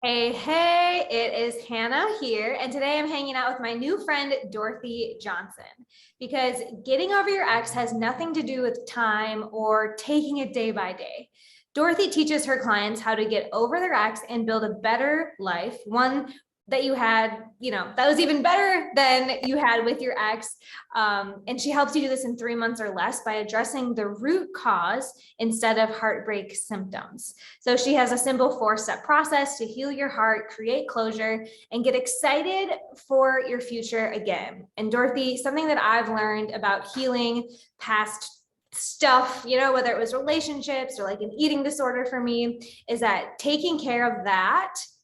Hey, hey, it is Hannah here, and today I'm hanging out with my new friend, Dorothy Johnson, because getting over your ex has nothing to do with time or taking it day by day. Dorothy teaches her clients how to get over their ex and build a better life, one that you had, that was even better than you had with your ex. And she helps you do this in 3 months or less by addressing the root cause instead of heartbreak symptoms. So she has a simple 4-step process to heal your heart, create closure, and get excited for your future again. And Dorothy, something that I've learned about healing past stuff, whether it was relationships or like an eating disorder for me, is that taking care of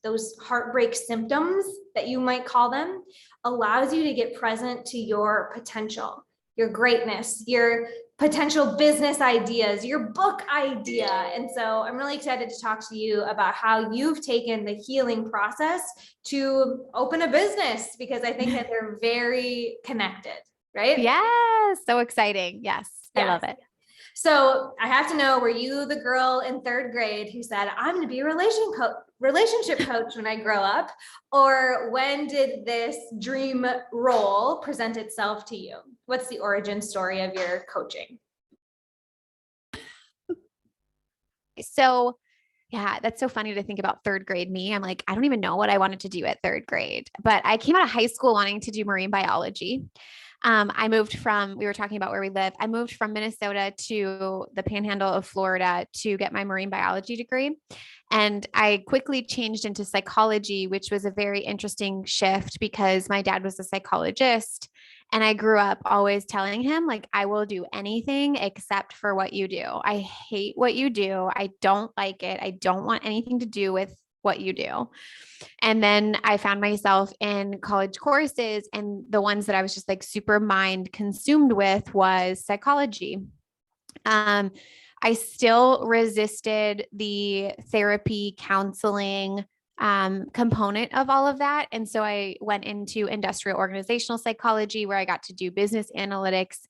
those heartbreak symptoms that you might call them, allows you to get present to your potential, your greatness, your potential business ideas, your book idea. And so I'm really excited to talk to you about how you've taken the healing process to open a business, because I think that they're very connected, right? Yes, so exciting. Yes, I Yes. love it. So I have to know, were you the girl in third grade who said, I'm going to be a relationship coach when I grow up? Or when did this dream role present itself to you? What's the origin story of your coaching? So, yeah, that's so funny to think about third grade me. I'm like, I don't even know what I wanted to do at third grade, but I came out of high school wanting to do marine biology. We were talking about where we live. I moved from Minnesota to the panhandle of Florida to get my marine biology degree. And I quickly changed into psychology, which was a very interesting shift because my dad was a psychologist. And I grew up always telling him, like, I will do anything except for what you do. I hate what you do. I don't like it. I don't want anything to do with what you do. And then I found myself in college courses, and the ones that I was just like super mind consumed with was psychology. Um, I still resisted the therapy counseling component of all of that. And so I went into industrial organizational psychology where I got to do business analytics.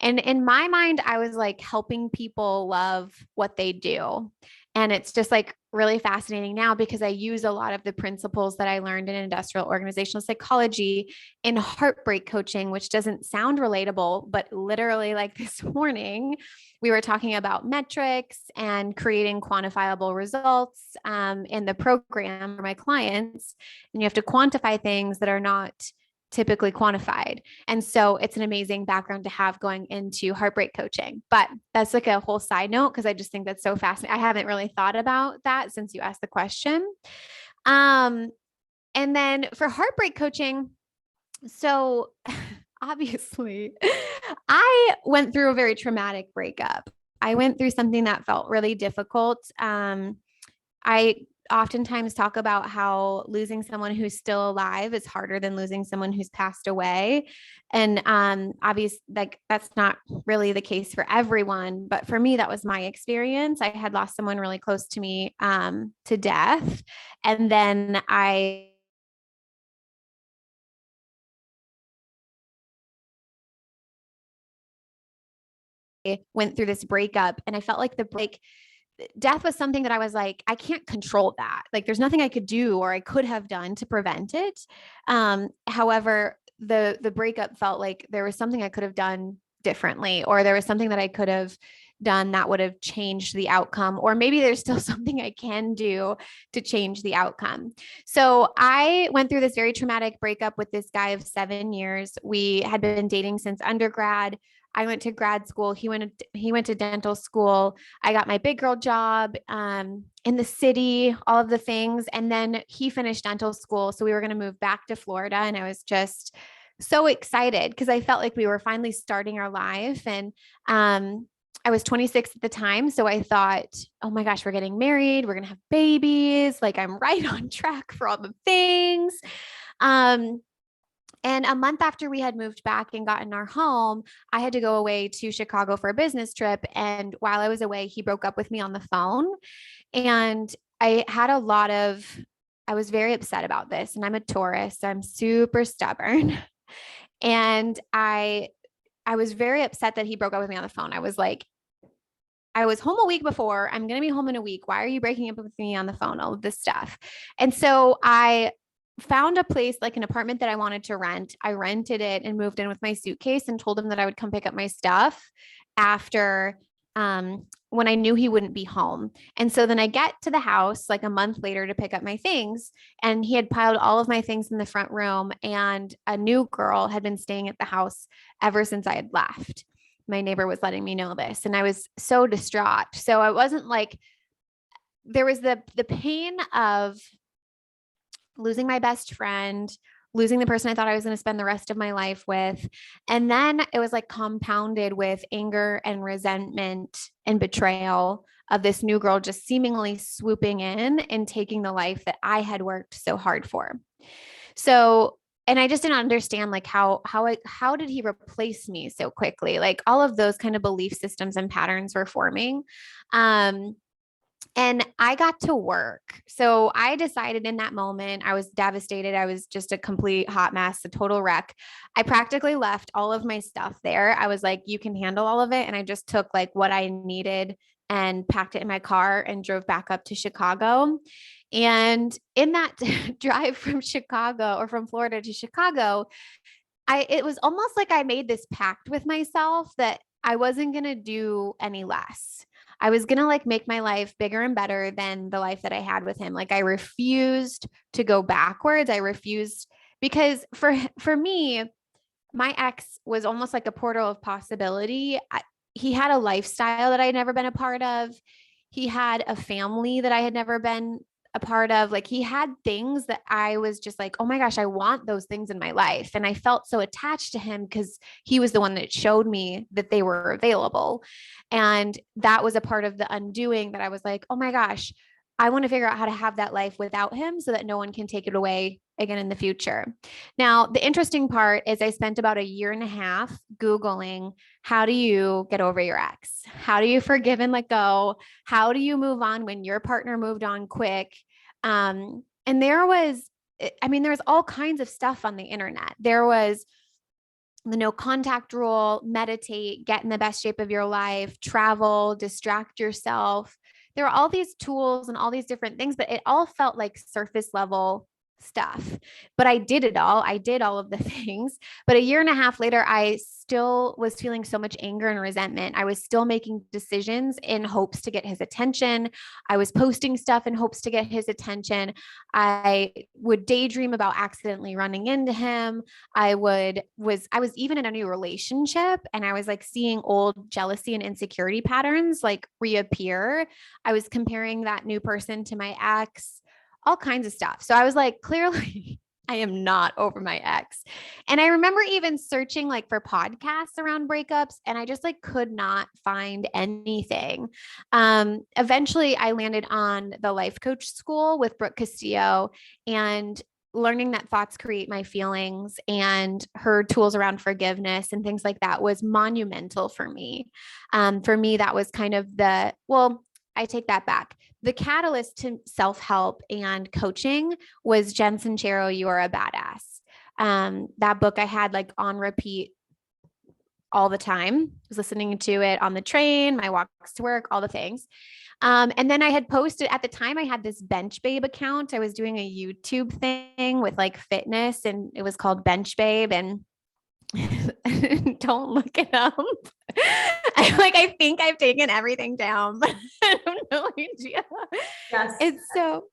And in my mind, I was like helping people love what they do. And it's just like really fascinating now because I use a lot of the principles that I learned in industrial organizational psychology in heartbreak coaching, which doesn't sound relatable, but literally, like this morning, we were talking about metrics and creating quantifiable results in the program for my clients. And you have to quantify things that are not typically quantified. And so it's an amazing background to have going into heartbreak coaching. But that's like a whole side note because I just think that's so fascinating. I haven't really thought about that since you asked the question. And then for heartbreak coaching, so obviously, I went through a very traumatic breakup. I went through something that felt really difficult. I oftentimes talk about how losing someone who's still alive is harder than losing someone who's passed away. And obviously, like that's not really the case for everyone, but for me, that was my experience. I had lost someone really close to me to death. And then I went through this breakup, and I felt like death was something that I was like, I can't control that. Like there's nothing I could do or I could have done to prevent it. However, the breakup felt like there was something I could have done differently, or there was something that I could have done that would have changed the outcome, or maybe there's still something I can do to change the outcome. So I went through this very traumatic breakup with this guy of 7 years. We had been dating since undergrad. I went to grad school. He went to dental school. I got my big girl job in the city, all of the things. And then he finished dental school. So we were going to move back to Florida. And I was just so excited because I felt like we were finally starting our life. And I was 26 at the time. So I thought, oh my gosh, we're getting married. We're going to have babies. Like I'm right on track for all the things. Um, and a month after we had moved back and gotten our home, I had to go away to Chicago for a business trip. And while I was away, he broke up with me on the phone. And I was very upset about this. And I'm a Taurus, so I'm super stubborn. And I was very upset that he broke up with me on the phone. I was like, I was home a week before. I'm going to be home in a week. Why are you breaking up with me on the phone? All of this stuff. And so I found a place, like an apartment that I wanted to rent. I rented it and moved in with my suitcase and told him that I would come pick up my stuff after, when I knew he wouldn't be home. And so then I get to the house like a month later to pick up my things, and he had piled all of my things in the front room, and a new girl had been staying at the house ever since I had left. My neighbor was letting me know this, and I was so distraught. So I wasn't like, there was the pain of losing my best friend, losing the person I thought I was going to spend the rest of my life with. And then it was like compounded with anger and resentment and betrayal of this new girl just seemingly swooping in and taking the life that I had worked so hard for. So, and I just didn't understand like how did he replace me so quickly? Like all of those kind of belief systems and patterns were forming. And I got to work. So I decided in that moment, I was devastated. I was just a complete hot mess, a total wreck. I practically left all of my stuff there. I was like, you can handle all of it. And I just took like what I needed and packed it in my car and drove back up to Chicago. And in that drive from Chicago, or from Florida to Chicago, it was almost like I made this pact with myself that I wasn't going to do any less. I was going to like make my life bigger and better than the life that I had with him. Like I refused to go backwards. I refused, because for me, my ex was almost like a portal of possibility. He had a lifestyle that I had never been a part of. He had a family that I had never been a part of. Like he had things that I was just like, oh my gosh, I want those things in my life. And I felt so attached to him because he was the one that showed me that they were available. And that was a part of the undoing, that I was like, oh my gosh, I want to figure out how to have that life without him so that no one can take it away again in the future. Now, the interesting part is I spent about 1.5 years Googling, how do you get over your ex? How do you forgive and let go? How do you move on when your partner moved on quick? And there was all kinds of stuff on the internet. There was the no contact rule, meditate, get in the best shape of your life, travel, distract yourself. There were all these tools and all these different things, but it all felt like surface level stuff. But I did it all. I did all of the things. But 1.5 years later, I still was feeling so much anger and resentment. I was still making decisions in hopes to get his attention. I was posting stuff in hopes to get his attention. I would daydream about accidentally running into him. I was even in a new relationship, and I was like seeing old jealousy and insecurity patterns like reappear. I was comparing that new person to my ex, all kinds of stuff. So I was like, clearly I am not over my ex. And I remember even searching like for podcasts around breakups, and I just like could not find anything. Eventually I landed on the life coach school with Brooke Castillo, and learning that thoughts create my feelings, and her tools around forgiveness and things like that was monumental for me. For me, that was kind of I take that back. The catalyst to self-help and coaching was Jen Sincero, You Are a Badass. That book I had like on repeat all the time. I was listening to it on the train, my walks to work, all the things. And then I had posted, at the time I had this Bench Babe account. I was doing a YouTube thing with like fitness, and it was called Bench Babe, and don't look it up. I think I've taken everything down, but I have no idea. Yes. It's so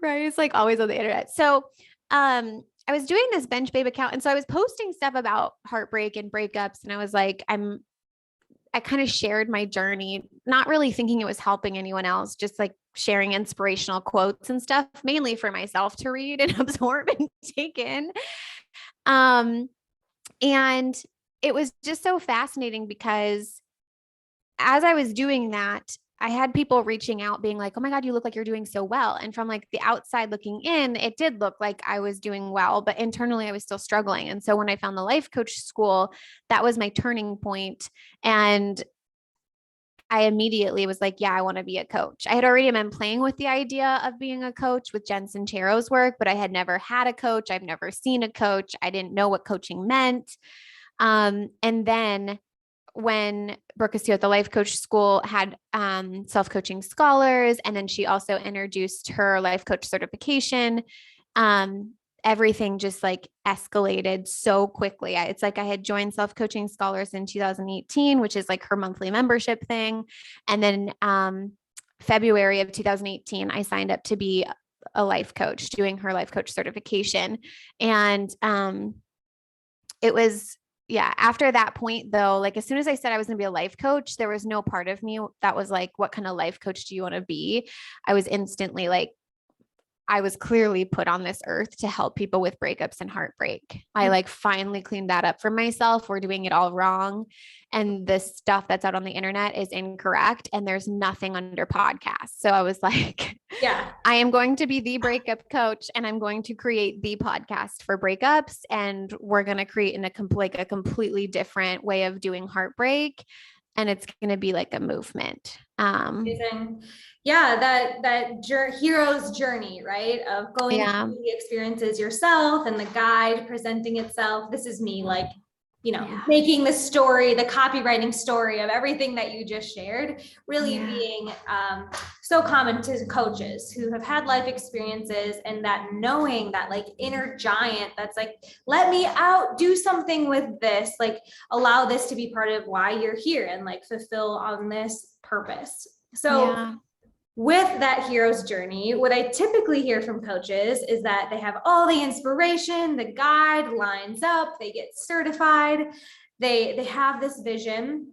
right. It's like always on the internet. So I was doing this Bench Babe account. And so I was posting stuff about heartbreak and breakups. And I was like, I kind of shared my journey, not really thinking it was helping anyone else, just like sharing inspirational quotes and stuff, mainly for myself to read and absorb and take in. And it was just so fascinating because as I was doing that, I had people reaching out being like, oh my God, you look like you're doing so well. And from like the outside looking in, it did look like I was doing well, but internally I was still struggling. And so when I found the life coach school, that was my turning point. And I immediately was like, yeah, I want to be a coach. I had already been playing with the idea of being a coach with Jen Sincero's work, but I had never had a coach. I've never seen a coach. I didn't know what coaching meant. And then when Brooke Steele at the Life Coach School had self-coaching scholars, and then she also introduced her life coach certification. Everything just like escalated so quickly. It's like I had joined self-coaching scholars in 2018, which is like her monthly membership thing. And then February of 2018, I signed up to be a life coach, doing her life coach certification. And it was, yeah, after that point though, like as soon as I said I was going to be a life coach, there was no part of me that was like, what kind of life coach do you want to be? I was instantly like, I was clearly put on this earth to help people with breakups and heartbreak. I like finally cleaned that up for myself. We're doing it all wrong. And the stuff that's out on the internet is incorrect. And there's nothing under podcasts. So I was like, yeah, I am going to be the breakup coach, and I'm going to create the podcast for breakups. And we're going to create a completely different way of doing heartbreak. And it's going to be like a movement. Amazing. Yeah, that hero's journey, right? Of going through the experiences yourself and the guide presenting itself. This is me, like, making the story, the copywriting story of everything that you just shared, really being so common to coaches who have had life experiences, and that knowing that like inner giant that's like, let me out, do something with this, like allow this to be part of why you're here and like fulfill on this purpose. So with that hero's journey, what I typically hear from coaches is that they have all the inspiration, the guide lines up, they get certified, they have this vision,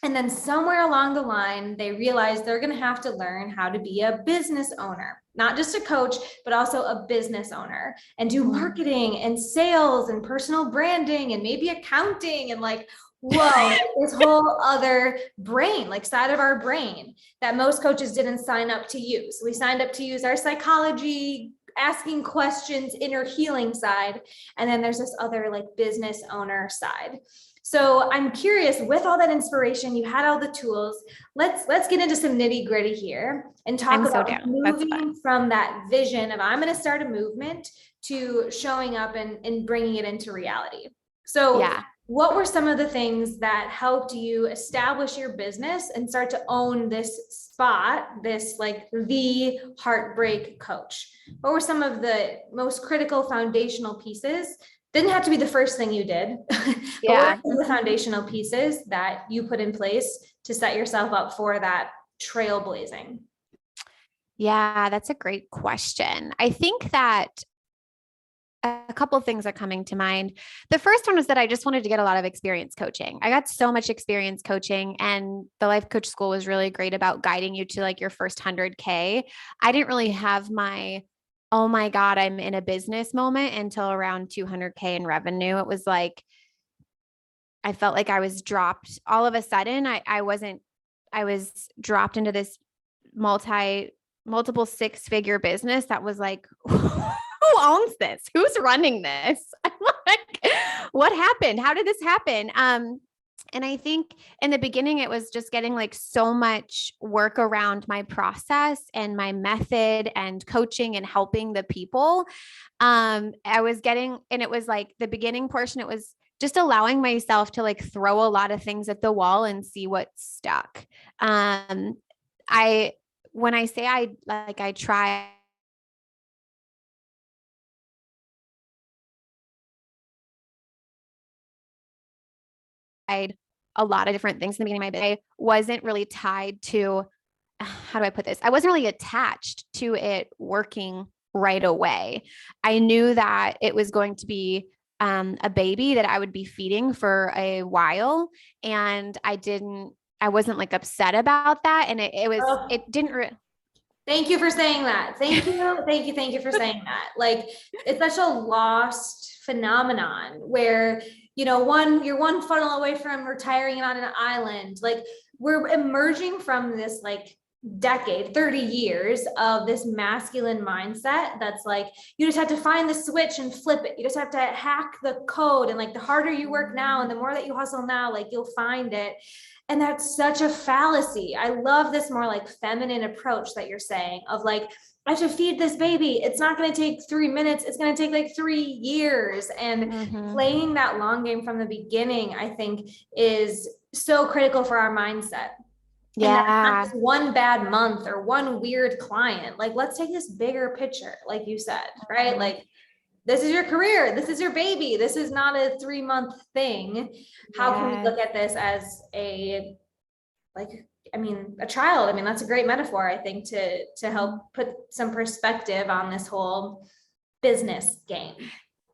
and then somewhere along the line, they realize they're going to have to learn how to be a business owner, not just a coach, but also a business owner, and do marketing and sales and personal branding and maybe accounting and like, whoa, this whole other brain, like side of our brain that most coaches didn't sign up to use. We signed up to use our psychology, asking questions, inner healing side. And then there's this other like business owner side. So I'm curious, with all that inspiration, you had all the tools. Let's get into some nitty gritty here and talk about moving from that vision of I'm going to start a movement to showing up and bringing it into reality. So what were some of the things that helped you establish your business and start to own this spot, this like the heartbreak coach? What were some of the most critical foundational pieces? Didn't have to be the first thing you did, but what were the foundational pieces that you put in place to set yourself up for that trailblazing? Yeah, that's a great question. I think that a couple of things are coming to mind. The first one was that I just wanted to get a lot of experience coaching. I got so much experience coaching, and the life coach school was really great about guiding you to like your first 100K. I didn't really have my, oh my God, I'm in a business moment until around 200K in revenue. It was like, I felt like I was dropped all of a sudden. I was dropped into this multiple six-figure business that was like, who owns this? Who's running this? I'm like, what happened? How did this happen? And I think in the beginning, it was just getting like so much work around my process and my method and coaching and helping the people. I was getting, and it was like the beginning portion, it was just allowing myself to like throw a lot of things at the wall and see what stuck. When I say I try a lot of different things in the beginning of my day, wasn't really tied to, how do I put this? I wasn't really attached to it working right away. I knew that it was going to be a baby that I would be feeding for a while. And I wasn't like upset about that. And it didn't. Thank you for saying that. Thank you for saying that. Like, it's such a lost phenomenon where, you're one funnel away from retiring on an island. Like, we're emerging from this like decade, 30 years of this masculine mindset that's like, you just have to find the switch and flip it. You just have to hack the code. And like, the harder you work now and the more that you hustle now, like you'll find it. And that's such a fallacy. I love this more like feminine approach that you're saying of like, I have to feed this baby. It's not going to take 3 minutes. It's going to take like 3 years. And playing that long game from the beginning, I think is so critical for our mindset. And that's not Yeah. just one bad month or one weird client. Like, let's take this bigger picture, like you said, right? Like, this is your career. This is your baby. This is not a 3-month thing. How can we look at this as a, like, I mean, a child? I mean, that's a great metaphor, I think, to help put some perspective on this whole business game.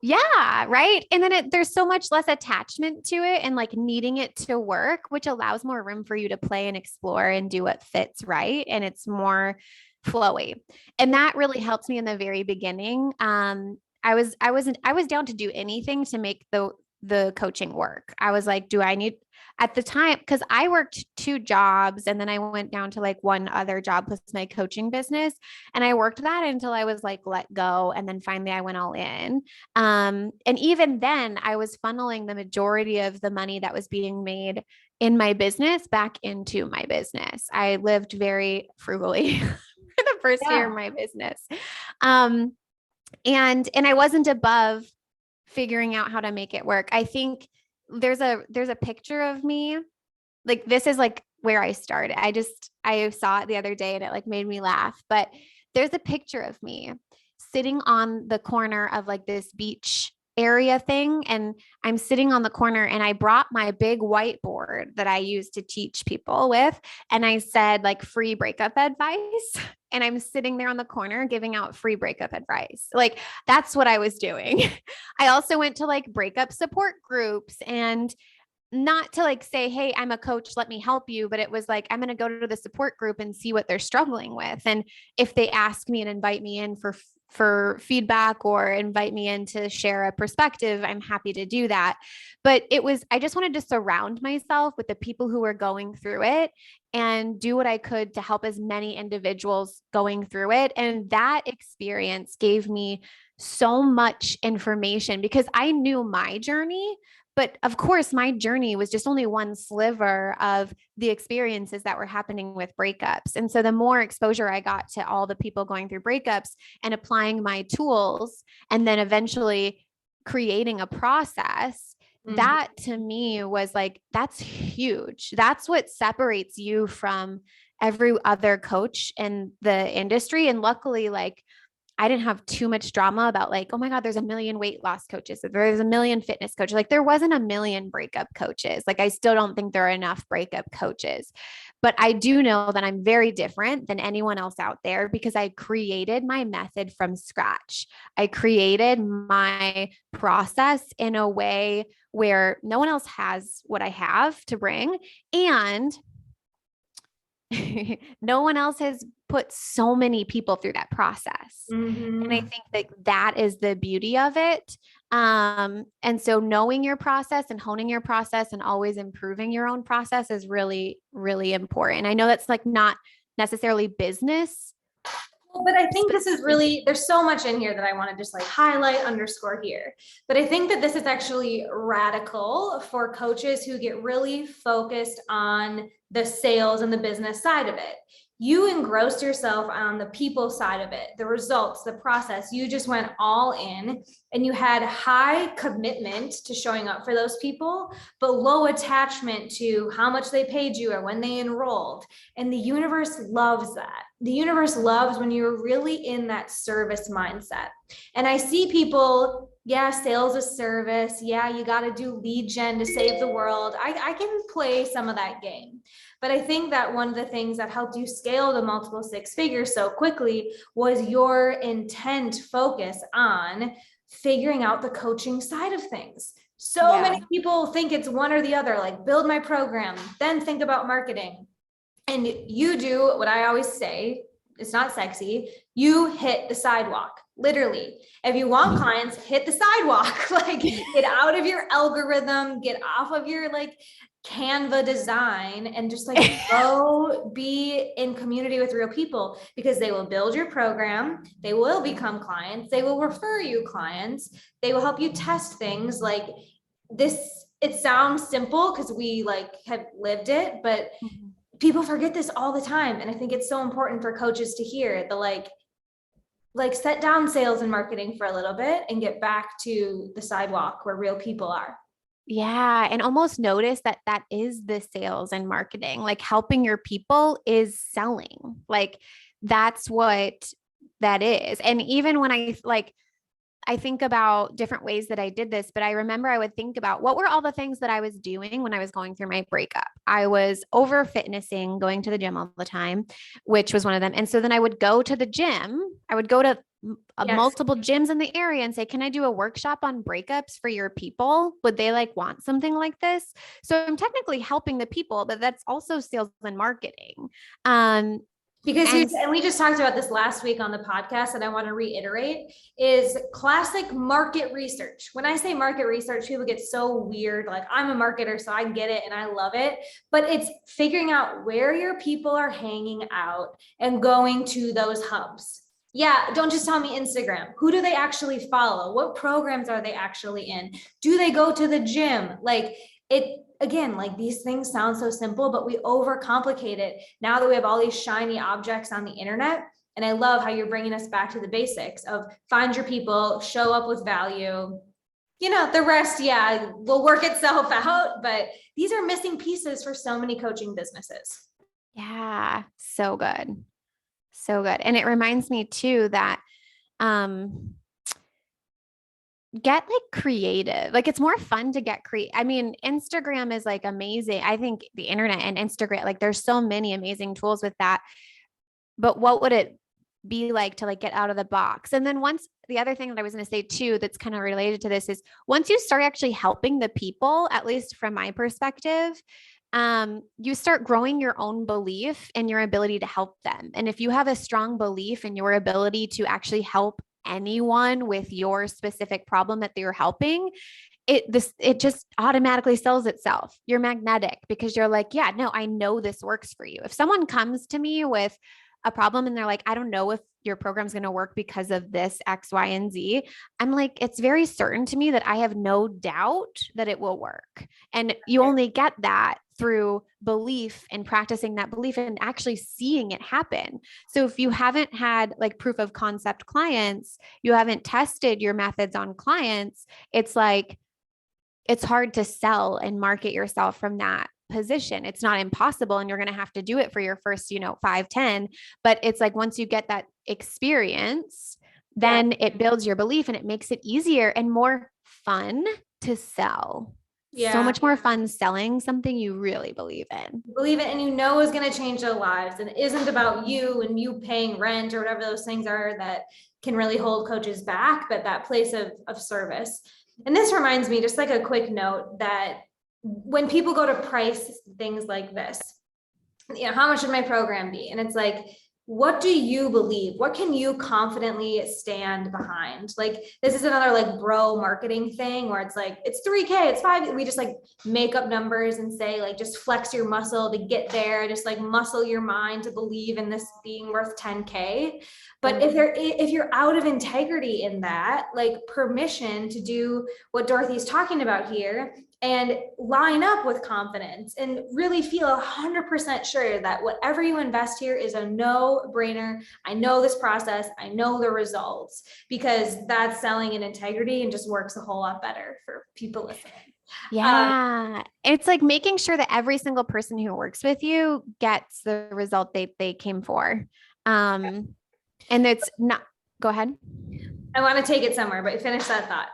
Yeah, right. And then there's so much less attachment to it and like needing it to work, which allows more room for you to play and explore and do what fits, right? And it's more flowy. And that really helped me in the very beginning. I was down to do anything to make the coaching work. I was like, do I need at the time, because I worked 2 jobs and then I went down to like one other job plus my coaching business. And I worked that until I was like let go. And then finally I went all in. And even then I was funneling the majority of the money that was being made in my business back into my business. I lived very frugally for the first year of my business. And I wasn't above figuring out how to make it work. I think there's a picture of me. Like this is like where I started. I saw it the other day and it like made me laugh, but there's a picture of me sitting on the corner of like this beach area thing. And I'm sitting on the corner and I brought my big whiteboard that I use to teach people with. And I said like free breakup advice. And I'm sitting there on the corner giving out free breakup advice. Like that's what I was doing. I also went to like breakup support groups and not to like say, hey, I'm a coach, let me help you. But it was like, I'm going to go to the support group and see what they're struggling with. And if they ask me and invite me in for feedback or invite me in to share a perspective, I'm happy to do that. But I just wanted to surround myself with the people who were going through it and do what I could to help as many individuals going through it. And that experience gave me so much information because I knew my journey. But of course, my journey was just only one sliver of the experiences that were happening with breakups. And so the more exposure I got to all the people going through breakups and applying my tools, and then eventually creating a process, that to me was like, that's huge. That's what separates you from every other coach in the industry. And luckily, like, I didn't have too much drama about like, oh my God, there's a million weight loss coaches. There's a million fitness coaches. Like there wasn't a million breakup coaches. Like I still don't think there are enough breakup coaches, but I do know that I'm very different than anyone else out there because I created my method from scratch. I created my process in a way where no one else has what I have to bring. And no one else has put so many people through that process. And I think that is the beauty of it. And so knowing your process and honing your process and always improving your own process is really, really important. I know that's like not necessarily business. But I think this is really, there's so much in here that I want to just like highlight, underscore here. But I think that this is actually radical for coaches who get really focused on the sales and the business side of it. You engrossed yourself on the people side of it, the results, the process. You just went all in and you had high commitment to showing up for those people, but low attachment to how much they paid you or when they enrolled. And the universe loves that. The universe loves when you're really in that service mindset. And I see people, yeah, sales is service. Yeah, you got to do lead gen to save the world. I can play some of that game. But I think that one of the things that helped you scale to multiple 6 figures so quickly was your intent focus on figuring out the coaching side of things. So many people think it's one or the other, like build my program, then think about marketing. And you do what I always say, it's not sexy. You hit the sidewalk, literally. If you want clients, hit the sidewalk, like get out of your algorithm, get off of your like Canva design and just like go be in community with real people because they will build your program. They will become clients. They will refer you clients. They will help you test things like this. it sounds simple because we like have lived it, but Mhm. people forget this all the time. And I think it's so important for coaches to hear the like set down sales and marketing for a little bit and get back to the sidewalk where real people are. Yeah. And almost notice that that is the sales and marketing, like helping your people is selling. Like that's what that is. And even when I think about different ways that I did this, but I remember I would think about what were all the things that I was doing when I was going through my breakup. I was over fitnessing, going to the gym all the time, which was one of them. And so then I would go to the gym. I would go to Yes. multiple gyms in the area and say, can I do a workshop on breakups for your people? Would they like want something like this? So I'm technically helping the people, but that's also sales and marketing. Because And and we just talked about this last week on the podcast, and I want to reiterate is classic market research. When I say market research, people get so weird. Like I'm a marketer, so I get it and I love it. But it's figuring out where your people are hanging out and going to those hubs. Yeah, don't just tell me Instagram. Who do they actually follow? What programs are they actually in? Do they go to the gym? Like it, again, like these things sound so simple, but we overcomplicate it now that we have all these shiny objects on the internet. And I love how you're bringing us back to the basics of find your people, show up with value. You know, the rest, yeah, will work itself out. But these are missing pieces for so many coaching businesses. yeah, so good. So good. And it reminds me too that get like creative. Like it's more fun to get creative. I mean, Instagram is like amazing. I think the internet and Instagram, like there's so many amazing tools with that. But what would it be like to like get out of the box? And then once the other thing that I was going to say too, that's kind of related to this is once you start actually helping the people, at least from my perspective, you start growing your own belief in your ability to help them. And if you have a strong belief in your ability to actually help anyone with your specific problem that they're helping, it just automatically sells itself. You're magnetic because you're like, yeah, no, I know this works for you. If someone comes to me with a problem and they're like, I don't know if your program's going to work because of this X, Y, and Z, I'm like, it's very certain to me that I have no doubt that it will work. And you only get that through belief and practicing that belief and actually seeing it happen. So if you haven't had like proof of concept clients, you haven't tested your methods on clients, it's like, it's hard to sell and market yourself from that position. It's not impossible. And you're going to have to do it for your first, 5, 10, but it's like, once you get that experience, then it builds your belief and it makes it easier and more fun to sell. Yeah. So much more fun selling something you really believe in. Believe it and you know is going to change their lives and isn't about you and you paying rent or whatever those things are that can really hold coaches back, but that place of service. And this reminds me, just like a quick note, that when people go to price things like this, how much should my program be? And it's like, what do you believe? What can you confidently stand behind? Like, this is another like bro marketing thing where it's like, it's 3K, it's 5. We just like make up numbers and say like, just flex your muscle to get there. Just like muscle your mind to believe in this being worth 10K. But if you're out of integrity in that, like permission to do what Dorothy's talking about here and line up with confidence and really feel 100% sure that whatever you invest here is a no-brainer. I know this process, I know the results, because that's selling in integrity and just works a whole lot better for people listening. Yeah. It's like making sure that every single person who works with you gets the result they came for. And it's not, go ahead. I want to take it somewhere, but finish that thought.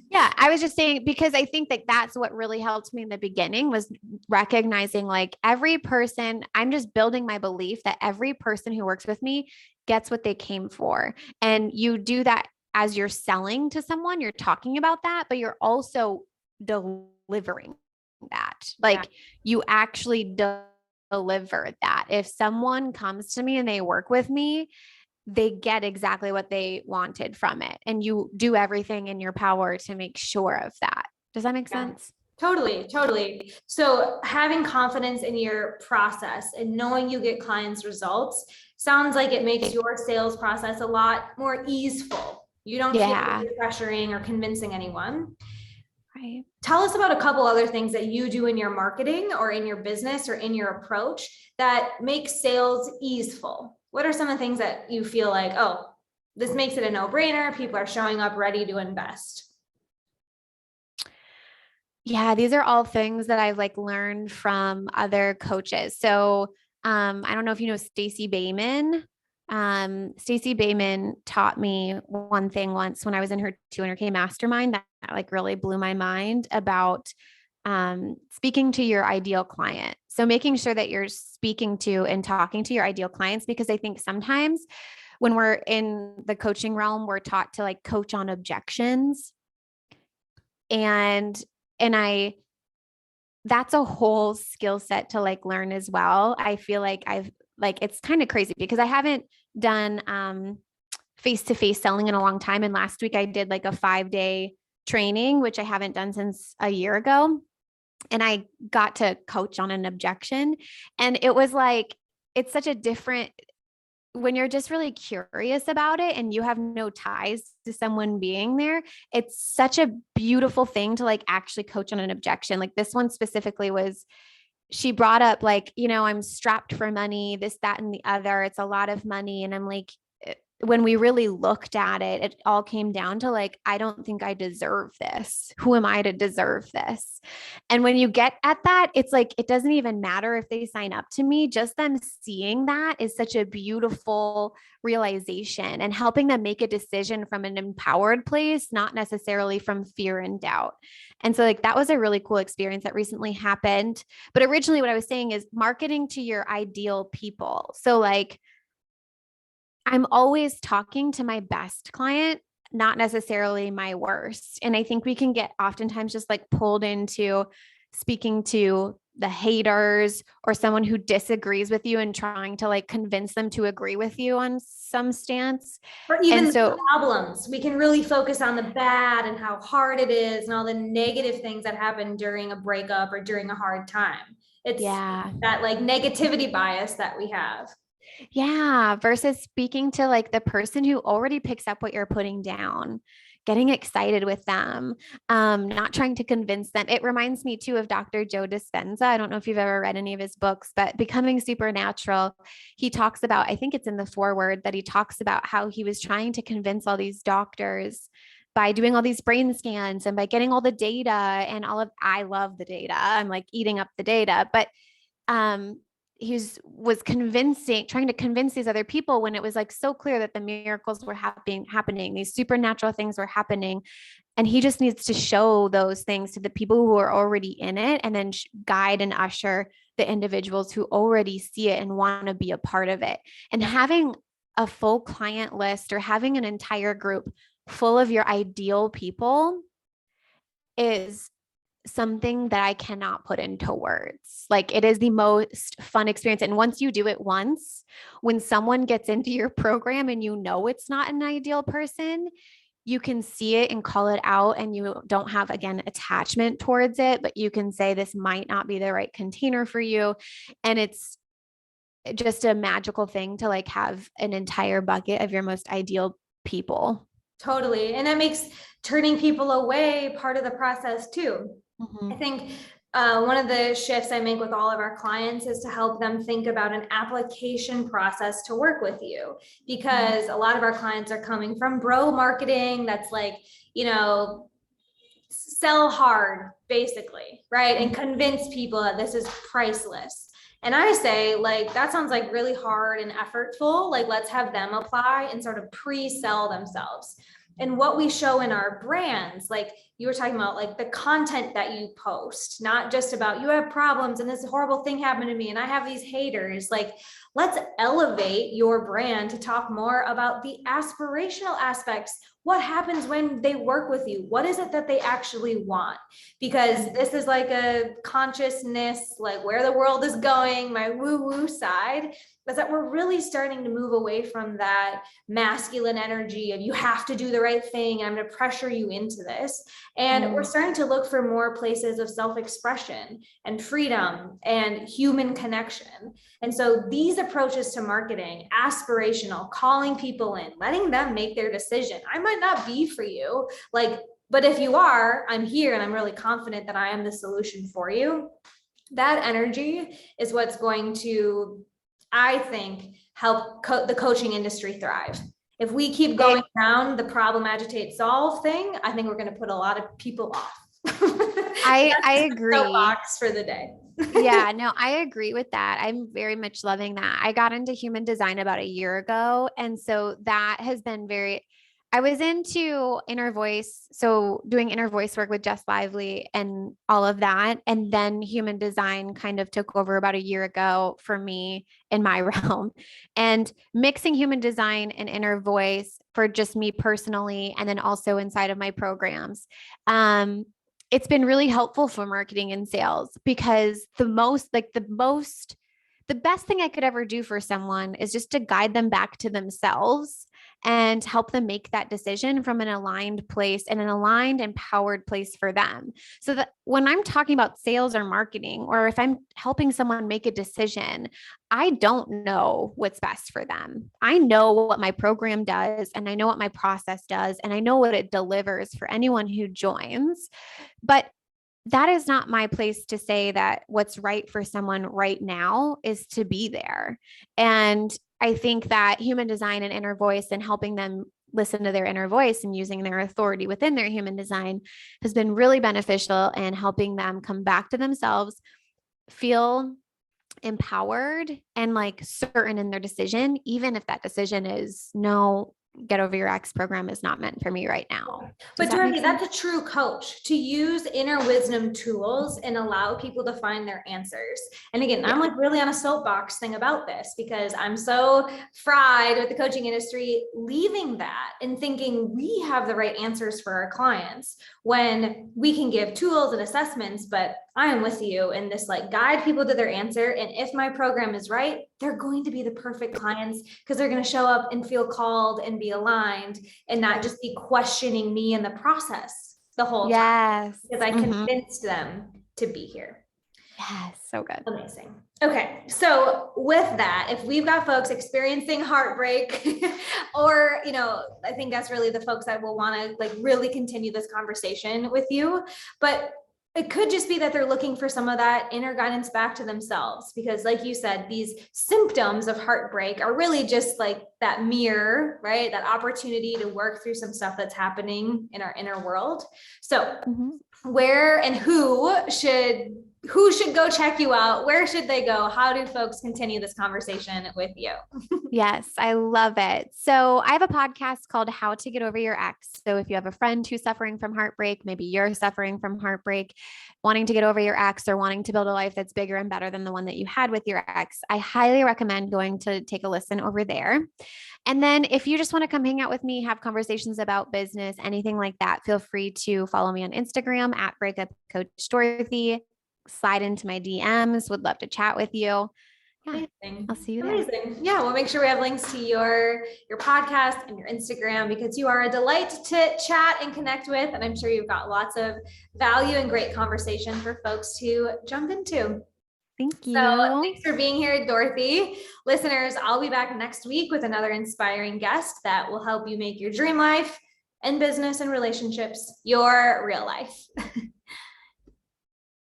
Yeah, I was just saying, because I think that that's what really helped me in the beginning was recognizing like every person, I'm just building my belief that every person who works with me gets what they came for. And you do that as you're selling to someone, you're talking about that, but you're also delivering that. Like you actually deliver that. If someone comes to me and they work with me, they get exactly what they wanted from it. And you do everything in your power to make sure of that. Does that make sense? Totally, totally. So having confidence in your process and knowing you get clients' results sounds like it makes your sales process a lot more easeful. You don't feel like you're pressuring or convincing anyone. Right. Tell us about a couple other things that you do in your marketing or in your business or in your approach that makes sales easeful. What are some of the things that you feel like, oh, this makes it a no-brainer, people are showing up ready to invest? Yeah, these are all things that I've like learned from other coaches. So I don't know if you know Stacey Bayman. Stacey Bayman taught me one thing once when I was in her 200K mastermind that like really blew my mind about speaking to your ideal client. So making sure that you're speaking to and talking to your ideal clients, because I think sometimes when we're in the coaching realm, we're taught to like coach on objections. And I that's a whole skill set to like learn as well. I feel like I've like it's kind of crazy because I haven't done face-to-face selling in a long time. And last week I did like a 5-day training, which I haven't done since a year ago. And I got to coach on an objection. And it was like, it's such a different when you're just really curious about it and you have no ties to someone being there, it's such a beautiful thing to like actually coach on an objection. Like this one specifically was, she brought up like, I'm strapped for money, this, that, and the other. It's a lot of money. And I'm like, when we really looked at it, it all came down to like, I don't think I deserve this. Who am I to deserve this? And when you get at that, it's like, it doesn't even matter if they sign up to me. Just them seeing that is such a beautiful realization and helping them make a decision from an empowered place, not necessarily from fear and doubt. And so like, that was a really cool experience that recently happened. But originally what I was saying is marketing to your ideal people. So like, I'm always talking to my best client, not necessarily my worst. And I think we can get oftentimes just like pulled into speaking to the haters or someone who disagrees with you and trying to like convince them to agree with you on some stance. Or even And so the problems. We can really focus on the bad and how hard it is and all the negative things that happen during a breakup or during a hard time. It's yeah. that like negativity bias that we have. Yeah, versus speaking to like the person who already picks up what you're putting down, getting excited with them, not trying to convince them. It reminds me too of Dr. Joe Dispenza. I don't know if you've ever read any of his books, but Becoming Supernatural, he talks about, I think it's in the foreword that he talks about how he was trying to convince all these doctors by doing all these brain scans and by getting all the data and I love the data. I'm like eating up the data, but um was trying to convince these other people when it was like so clear that the miracles were happening, these supernatural things were happening. And he just needs to show those things to the people who are already in it and then guide and usher the individuals who already see it and want to be a part of it. And having a full client list or having an entire group full of your ideal people is something that I cannot put into words. Like it is the most fun experience. And once you do it once, when someone gets into your program and it's not an ideal person, you can see it and call it out and you don't have, again, attachment towards it, but you can say this might not be the right container for you. And it's just a magical thing to like have an entire bucket of your most ideal people. Totally. And that makes turning people away part of the process too. I think one of the shifts I make with all of our clients is to help them think about an application process to work with you, because a lot of our clients are coming from bro marketing that's like, sell hard basically, right? And convince people that this is priceless. And I say, like, that sounds like really hard and effortful. Like, let's have them apply and sort of pre-sell themselves. And what we show in our brands, like you were talking about, like the content that you post, not just about you have problems and this horrible thing happened to me and I have these haters. Like, let's elevate your brand to talk more about the aspirational aspects. What happens when they work with you? What is it that they actually want? Because this is like a consciousness, like where the world is going, my woo-woo side, is that we're really starting to move away from that masculine energy of you have to do the right thing and I'm going to pressure you into this. And we're starting to look for more places of self-expression and freedom and human connection. And so these approaches to marketing, aspirational, calling people in, letting them make their decision. I might not be for you. Like, But if you are, I'm here and I'm really confident that I am the solution for you. That energy is what's going to, I think, help the coaching industry thrive. If we keep going down the problem, agitate, solve thing, I think we're going to put a lot of people off. I agree. Soapbox for the day. Yeah, no, I agree with that. I'm very much loving that. I got into human design about a year ago. And so that has been I was into inner voice. So doing inner voice work with Jess Lively and all of that. And then human design kind of took over about a year ago for me in my realm, and mixing human design and inner voice for just me personally. And then also inside of my programs. It's been really helpful for marketing and sales, because the best thing I could ever do for someone is just to guide them back to themselves and help them make that decision from an aligned place and an aligned, empowered place for them. So that when I'm talking about sales or marketing, or if I'm helping someone make a decision, I don't know what's best for them. I know what my program does, and I know what my process does, and I know what it delivers for anyone who joins. But that is not my place to say that what's right for someone right now is to be there. And I think that human design and inner voice, and helping them listen to their inner voice and using their authority within their human design, has been really beneficial in helping them come back to themselves, feel empowered and like certain in their decision, even if that decision is no, Get Over Your Ex program is not meant for me right now. But Dorothy, that's a true coach, to use inner wisdom tools and allow people to find their answers. And again, I'm like really on a soapbox thing about this, because I'm so fried with the coaching industry leaving that and thinking we have the right answers for our clients, when we can give tools and assessments, but I am with you in this, like, guide people to their answer. And if my program is right, they're going to be the perfect clients, because they're going to show up and feel called and be aligned, and not just be questioning me in the process the whole time, because I convinced them to be here. Yes, so good. Amazing. Okay, so with that, if we've got folks experiencing heartbreak, or, I think that's really the folks that will want to like really continue this conversation with you, but it could just be that they're looking for some of that inner guidance back to themselves, because like you said, these symptoms of heartbreak are really just like that mirror, right? That opportunity to work through some stuff that's happening in our inner world. So where and who should go check you out? Where should they go? How do folks continue this conversation with you? Yes, I love it. So I have a podcast called How to Get Over Your Ex. So if you have a friend who's suffering from heartbreak, maybe you're suffering from heartbreak, wanting to get over your ex, or wanting to build a life that's bigger and better than the one that you had with your ex, I highly recommend going to take a listen over there. And then if you just want to come hang out with me, have conversations about business, anything like that, feel free to follow me on Instagram at Breakup Coach Dorothy. Slide into my DMs. Would love to chat with you. Yeah, I'll see you there. Amazing. Yeah, we'll make sure we have links to your podcast and your Instagram, because you are a delight to chat and connect with. And I'm sure you've got lots of value and great conversation for folks to jump into. Thank you. So thanks for being here, Dorothy. Listeners, I'll be back next week with another inspiring guest that will help you make your dream life and business and relationships your real life.